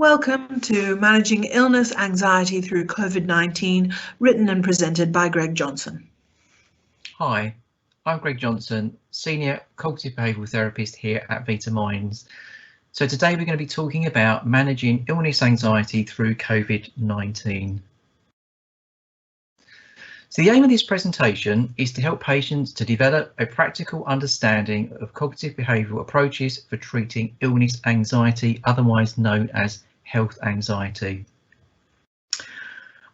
Welcome to Managing Illness Anxiety through COVID-19, written and presented by Greg Johnson. Hi, I'm Greg Johnson, Senior Cognitive Behavioural Therapist here at Vita Minds. So today we're going to be talking about managing illness anxiety through COVID-19. So the aim of this presentation is to help patients to develop a practical understanding of cognitive behavioural approaches for treating illness anxiety, otherwise known as health anxiety.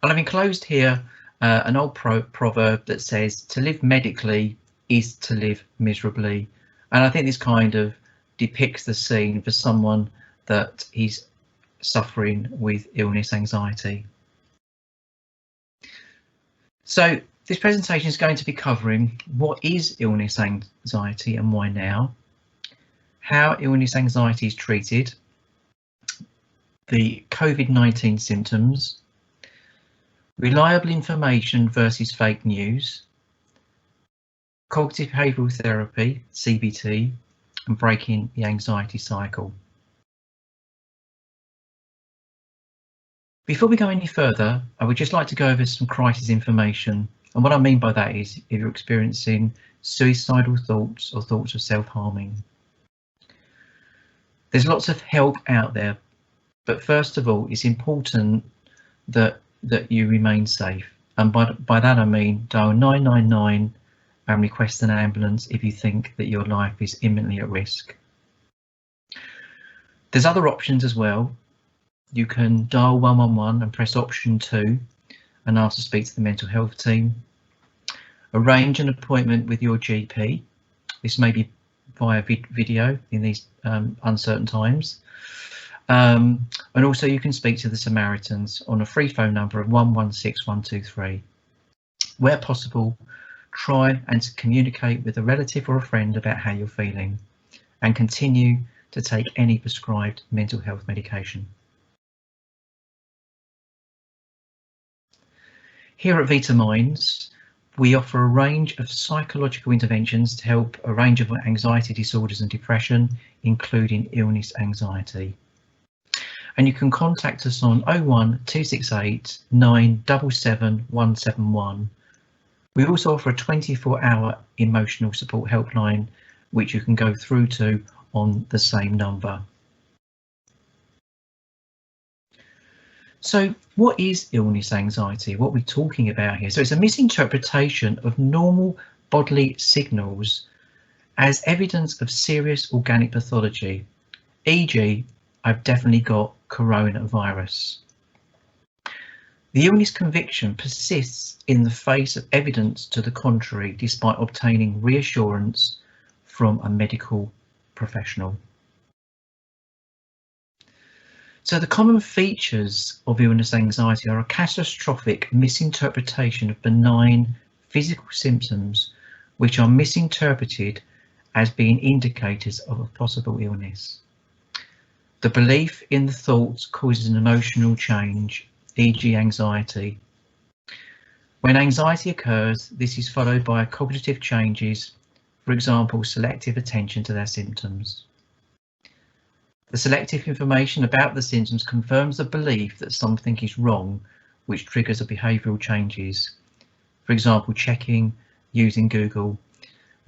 And I've enclosed here an old proverb that says to live medically is to live miserably. And I think this kind of depicts the scene for someone that is suffering with illness anxiety. So this presentation is going to be covering what is illness anxiety and why now, how illness anxiety is treated, the COVID-19 symptoms, reliable information versus fake news, cognitive behavioural therapy, CBT, and breaking the anxiety cycle. Before we go any further, I would just like to go over some crisis information. And what I mean by that is if you're experiencing suicidal thoughts or thoughts of self-harming. There's lots of help out there, but first of all, it's important that you remain safe. And by that I mean dial 999 and request an ambulance if you think that your life is imminently at risk. There's other options as well. You can dial 111 and press option 2 and ask to speak to the mental health team. Arrange an appointment with your GP. This may be via video in these uncertain times. And also you can speak to the Samaritans on a free phone number of 116123. Where possible, try and communicate with a relative or a friend about how you're feeling and continue to take any prescribed mental health medication. Here at Vita Minds, we offer a range of psychological interventions to help a range of anxiety disorders and depression, including illness anxiety. And you can contact us on 01 268 977 171. We also offer a 24-hour emotional support helpline, which you can go through to on the same number. So what is illness anxiety? What are we talking about here? So it's a misinterpretation of normal bodily signals as evidence of serious organic pathology, e.g. I've definitely got coronavirus. The illness conviction persists in the face of evidence to the contrary, despite obtaining reassurance from a medical professional. So the common features of illness anxiety are a catastrophic misinterpretation of benign physical symptoms, which are misinterpreted as being indicators of a possible illness. The belief in the thoughts causes an emotional change, e.g. anxiety. When anxiety occurs, this is followed by cognitive changes, for example, selective attention to their symptoms. The selective information about the symptoms confirms the belief that something is wrong, which triggers a behavioural changes. For example, checking, using Google,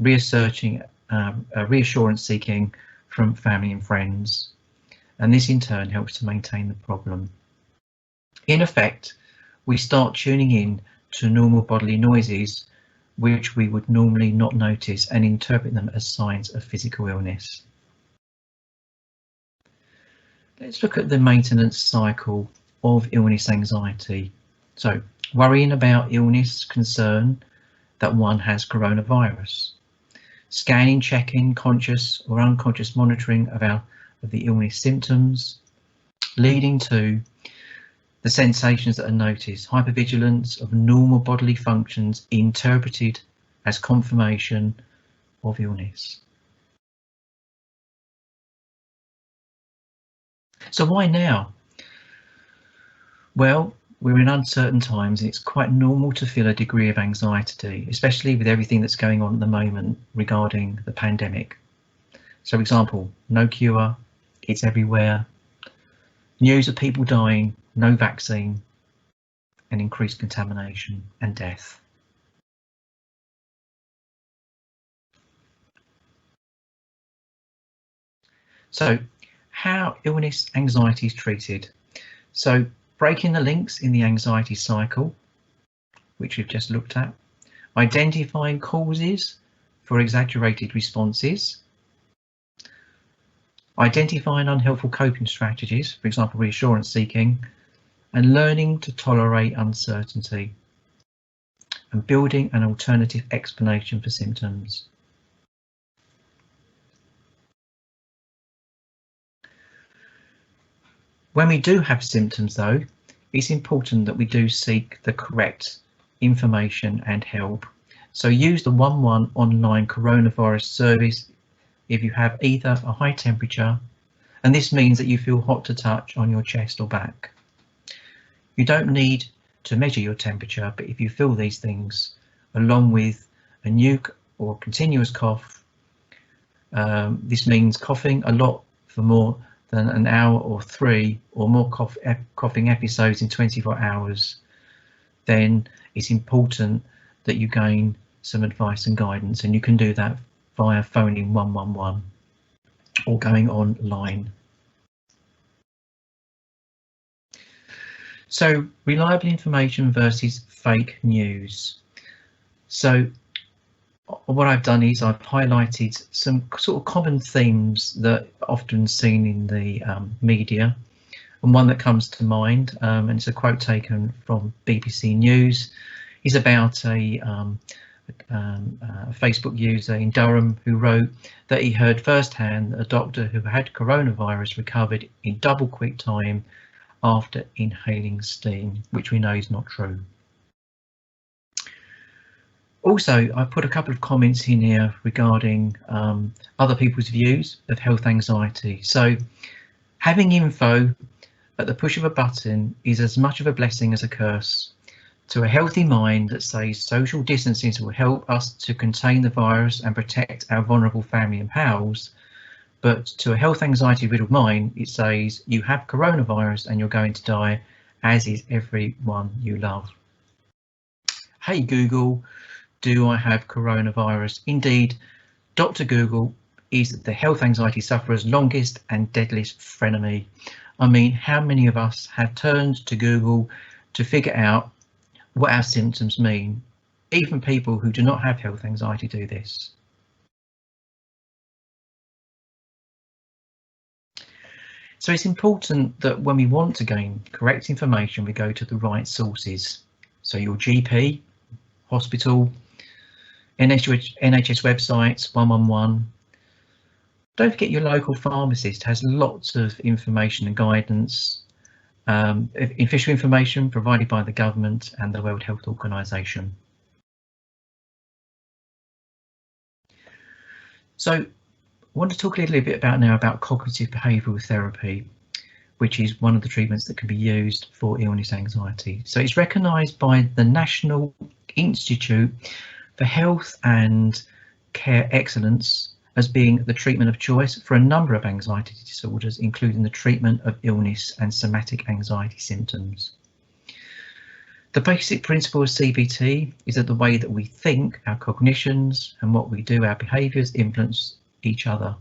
reassurance seeking from family and friends. And this in turn helps to maintain the problem. In effect, we start tuning in to normal bodily noises, which we would normally not notice, and interpret them as signs of physical illness. Let's look at the maintenance cycle of illness anxiety. So, worrying about illness, concern that one has coronavirus. Scanning, checking, conscious or unconscious monitoring of the illness symptoms, leading to the sensations that are noticed. Hypervigilance of normal bodily functions interpreted as confirmation of illness. So why now? Well, we're in uncertain times and it's quite normal to feel a degree of anxiety, especially with everything that's going on at the moment regarding the pandemic. So for example, no cure, it's everywhere. news of people dying, no vaccine, and increased contamination and death. So how illness anxiety is treated. So breaking the links in the anxiety cycle, which we've just looked at, identifying causes for exaggerated responses, identifying unhelpful coping strategies, for example, reassurance seeking, and learning to tolerate uncertainty, and building an alternative explanation for symptoms. When we do have symptoms, though, it's important that we do seek the correct information and help. So use the 111 online coronavirus service if you have either a high temperature, and this means that you feel hot to touch on your chest or back. You don't need to measure your temperature, but if you feel these things, along with a new or continuous cough, this means coughing a lot for more than an hour or 3 or more coughing episodes in 24 hours, then it's important that you gain some advice and guidance, and you can do that via phoning 111 or going online. So reliable information versus fake news. So what I've done is I've highlighted some sort of common themes that are often seen in the media, and one that comes to mind, and it's a quote taken from BBC News, is about a Facebook user in Durham who wrote that he heard firsthand that a doctor who had coronavirus recovered in double quick time after inhaling steam, which we know is not true. Also, I put a couple of comments in here regarding other people's views of health anxiety. So having info at the push of a button is as much of a blessing as a curse. To a healthy mind that says social distancing will help us to contain the virus and protect our vulnerable family and pals, but to a health anxiety riddled mind, it says you have coronavirus and you're going to die, as is everyone you love. Hey Google, do I have coronavirus? Indeed, Dr. Google is the health anxiety sufferer's longest and deadliest frenemy. I mean, how many of us have turned to Google to figure out what our symptoms mean? Even people who do not have health anxiety do this. So it's important that when we want to gain correct information, we go to the right sources. So your GP, hospital, NHS websites, 111. Don't forget your local pharmacist has lots of information and guidance, official information provided by the government and the World Health Organization. So I want to talk a little bit about cognitive behavioural therapy, which is one of the treatments that can be used for illness anxiety. So it's recognised by the National Institute for Health and Care Excellence as being the treatment of choice for a number of anxiety disorders, including the treatment of illness and somatic anxiety symptoms. The basic principle of CBT is that the way that we think, our cognitions, and what we do, our behaviours, influence each other.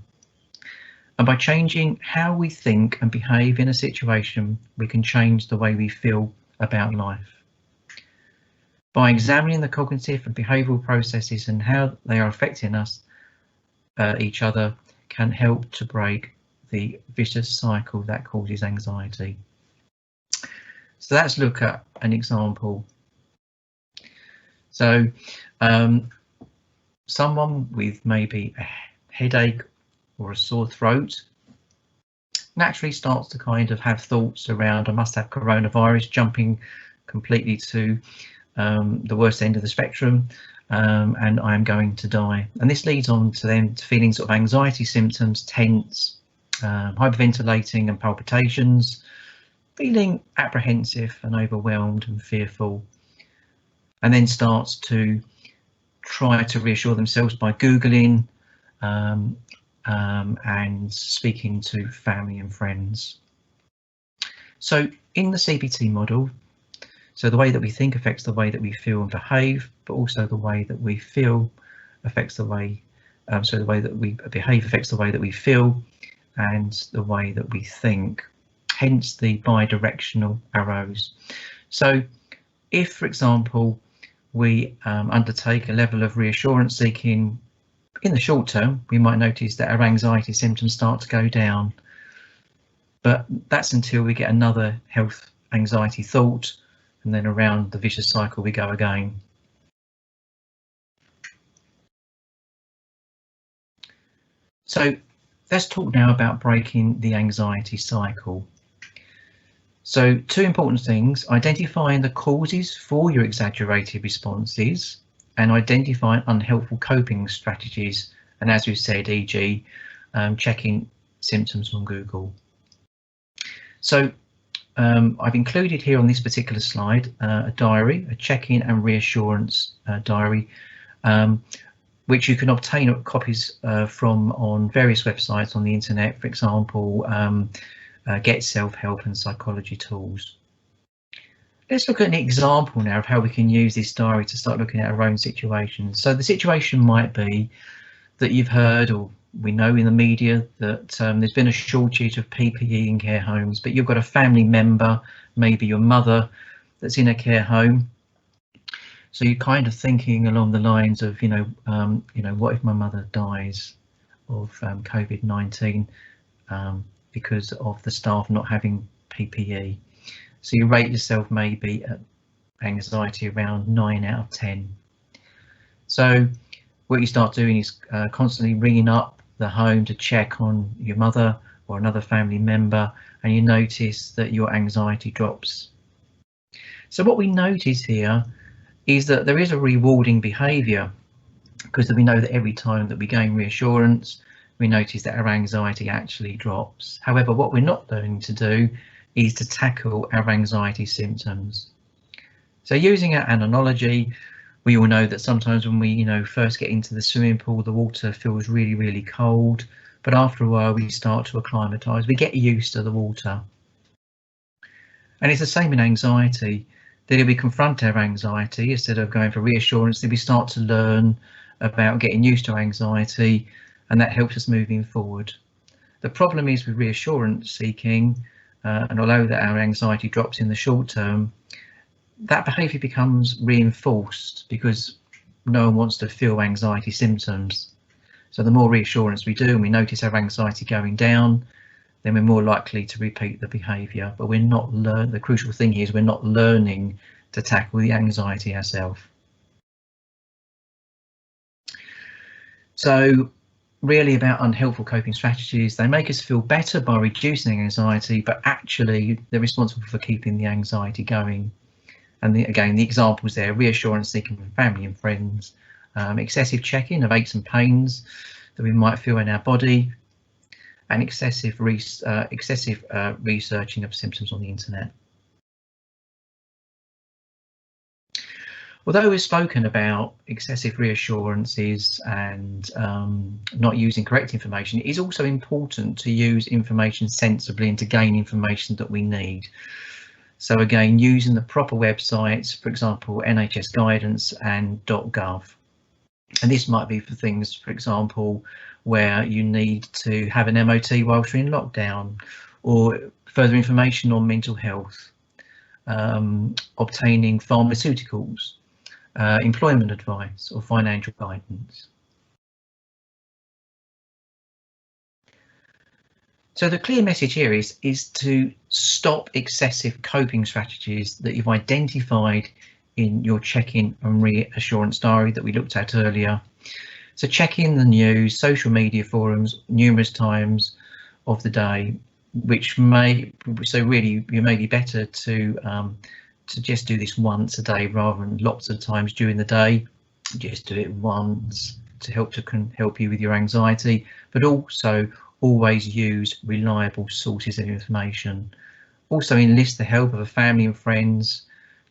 And by changing how we think and behave in a situation, we can change the way we feel about life. By examining the cognitive and behavioural processes and how they are affecting us, each other, can help to break the vicious cycle that causes anxiety. So let's look at an example. So someone with maybe a headache or a sore throat naturally starts to kind of have thoughts around, I must have coronavirus, jumping completely to the worst end of the spectrum, and I'm going to die. And this leads on to then to feelings of anxiety symptoms, tense, hyperventilating and palpitations, feeling apprehensive and overwhelmed and fearful, and then starts to try to reassure themselves by Googling and speaking to family and friends. So in the CBT model, so the way that we think affects the way that we feel and behave, but also the way that we feel affects the way, so the way that we behave affects the way that we feel and the way that we think, hence the bi-directional arrows. So if, for example, we undertake a level of reassurance seeking in the short term, we might notice that our anxiety symptoms start to go down, but that's until we get another health anxiety thought, and then around the vicious cycle we go again. So let's talk now about breaking the anxiety cycle. So two important things: identifying the causes for your exaggerated responses and identifying unhelpful coping strategies. And as we've said, e.g. checking symptoms on Google. So I've included here on this particular slide a diary, a check-in and reassurance diary, which you can obtain copies from on various websites on the internet, for example, Get Self-Help and Psychology Tools. Let's look at an example now of how we can use this diary to start looking at our own situations. So the situation might be that you've heard, or we know in the media, that there's been a shortage of PPE in care homes, but you've got a family member, maybe your mother, that's in a care home. So you're kind of thinking along the lines of, what if my mother dies of COVID-19 because of the staff not having PPE? So you rate yourself maybe at anxiety around 9 out of 10. So what you start doing is constantly ringing up the home to check on your mother or another family member, and you notice that your anxiety drops. So what we notice here is that there is a rewarding behaviour, because we know that every time that we gain reassurance, we notice that our anxiety actually drops. However, what we're not going to do is to tackle our anxiety symptoms. So using an analogy, we all know that sometimes when we first get into the swimming pool, the water feels really, really cold, but after a while we start to acclimatise, we get used to the water. And it's the same in anxiety. That if we confront our anxiety instead of going for reassurance, then we start to learn about getting used to anxiety, and that helps us moving forward. The problem is with reassurance seeking, and although that our anxiety drops in the short term, that behaviour becomes reinforced because no one wants to feel anxiety symptoms. So the more reassurance we do and we notice our anxiety going down, then we're more likely to repeat the behaviour. But we're not the crucial thing here is we're not learning to tackle the anxiety ourselves. So really about unhelpful coping strategies, they make us feel better by reducing anxiety, but actually they're responsible for keeping the anxiety going. And again, the examples there: reassurance seeking from family and friends, excessive checking of aches and pains that we might feel in our body, and excessive researching of symptoms on the internet. Although we've spoken about excessive reassurances and not using correct information, it is also important to use information sensibly and to gain information that we need. So again, using the proper websites, for example, NHS guidance and .gov. And this might be for things, for example, where you need to have an MOT whilst you're in lockdown, or further information on mental health, obtaining pharmaceuticals, employment advice or financial guidance. So the clear message here is to stop excessive coping strategies that you've identified in your check-in and reassurance diary that we looked at earlier. So checking the news, social media forums numerous times of the day, which may, so really you may be better to just do this once a day rather than lots of times during the day. Just do it once to help you with your anxiety, but also always use reliable sources of information. Also enlist the help of a family and friends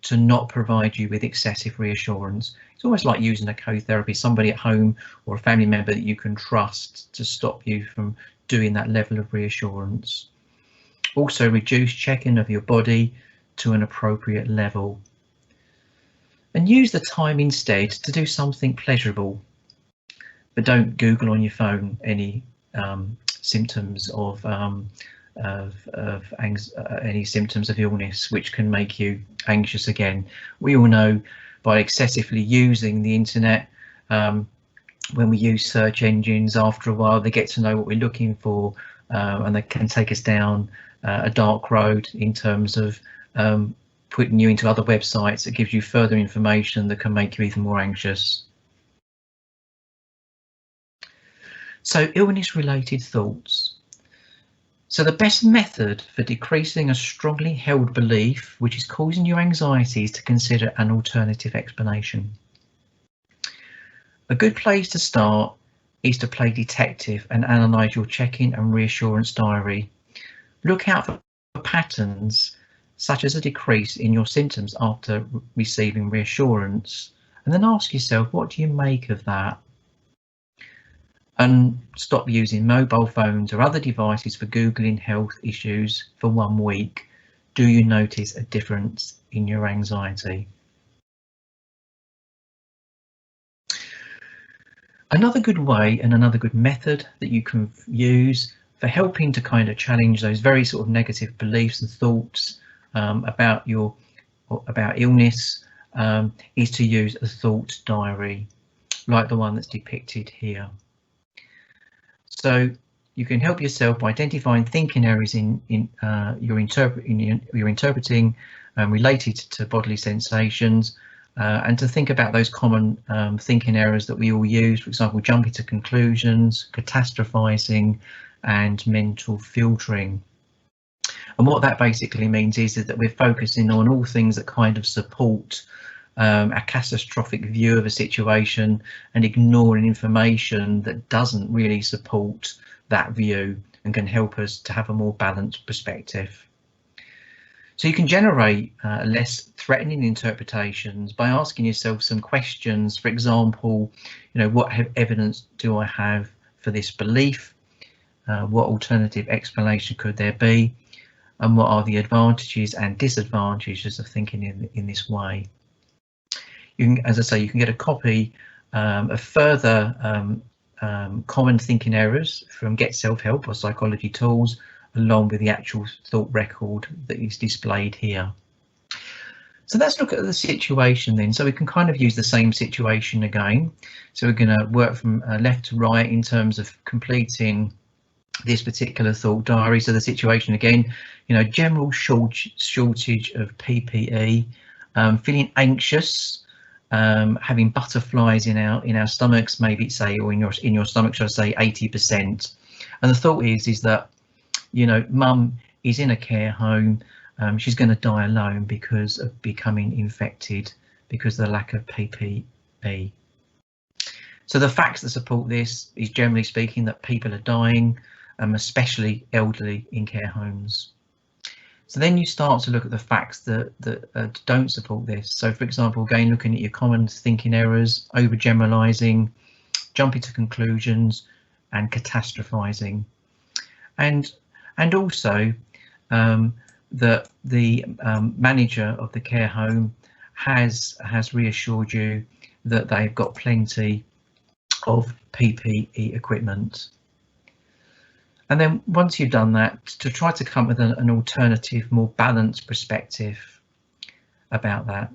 to not provide you with excessive reassurance. It's almost like using a co-therapy, somebody at home or a family member that you can trust to stop you from doing that level of reassurance. Also, reduce checking of your body to an appropriate level. And use the time instead to do something pleasurable. But don't Google on your phone any symptoms of any symptoms of illness which can make you anxious again. We all know by excessively using the internet, when we use search engines, after a while they get to know what we're looking for, and they can take us down a dark road in terms of putting you into other websites that gives you further information that can make you even more anxious. So, illness-related thoughts. So the best method for decreasing a strongly held belief which is causing you anxiety is to consider an alternative explanation. A good place to start is to play detective and analyse your check-in and reassurance diary. Look out for patterns such as a decrease in your symptoms after receiving reassurance, and then ask yourself, what do you make of that? And stop using mobile phones or other devices for Googling health issues for 1 week. Do you notice a difference in your anxiety? Another good way and another good method that you can use for helping to kind of challenge those very sort of negative beliefs and thoughts about illness is to use a thought diary like the one that's depicted here. So you can help yourself by identifying thinking errors in your interpreting related to bodily sensations, and to think about those common thinking errors that we all use, for example, jumping to conclusions, catastrophizing, and mental filtering. And what that basically means is that we're focusing on all things that kind of support a catastrophic view of a situation and ignoring information that doesn't really support that view and can help us to have a more balanced perspective. So you can generate less threatening interpretations by asking yourself some questions. For example, what evidence do I have for this belief? What alternative explanation could there be? And what are the advantages and disadvantages of thinking in this way? You can, as I say, you can get a copy of further common thinking errors from Get Self-Help or Psychology Tools, along with the actual thought record that is displayed here. So let's look at the situation then. So we can kind of use the same situation again. So we're going to work from left to right in terms of completing this particular thought diary. So the situation again, general shortage of PPE, feeling anxious, having butterflies in our stomachs, maybe say, or in your stomach, should I say 80%. And the thought is that mum is in a care home. She's going to die alone because of becoming infected because of the lack of PPE. So the facts that support this is, generally speaking, that people are dying, especially elderly in care homes. So then you start to look at the facts that don't support this. So, for example, again, looking at your common thinking errors, overgeneralizing, jumping to conclusions, and catastrophizing, and also that the manager of the care home has reassured you that they've got plenty of PPE equipment. And then once you've done that, to try to come up with an alternative, more balanced perspective about that.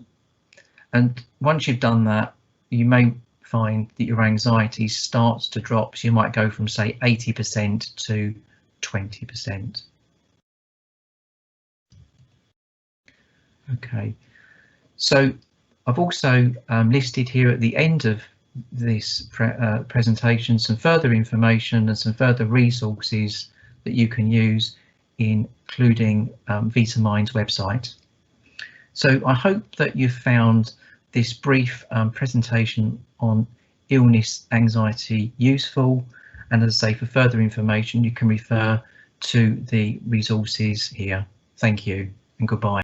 And once you've done that, you may find that your anxiety starts to drop. So you might go from, say, 80% to 20%. Okay, so I've also listed here at the end of this presentation some further information and some further resources that you can use, including Vitamine's website. So I hope that you've found this brief presentation on illness anxiety useful, and as I say, for further information you can refer to the resources here. Thank you and goodbye.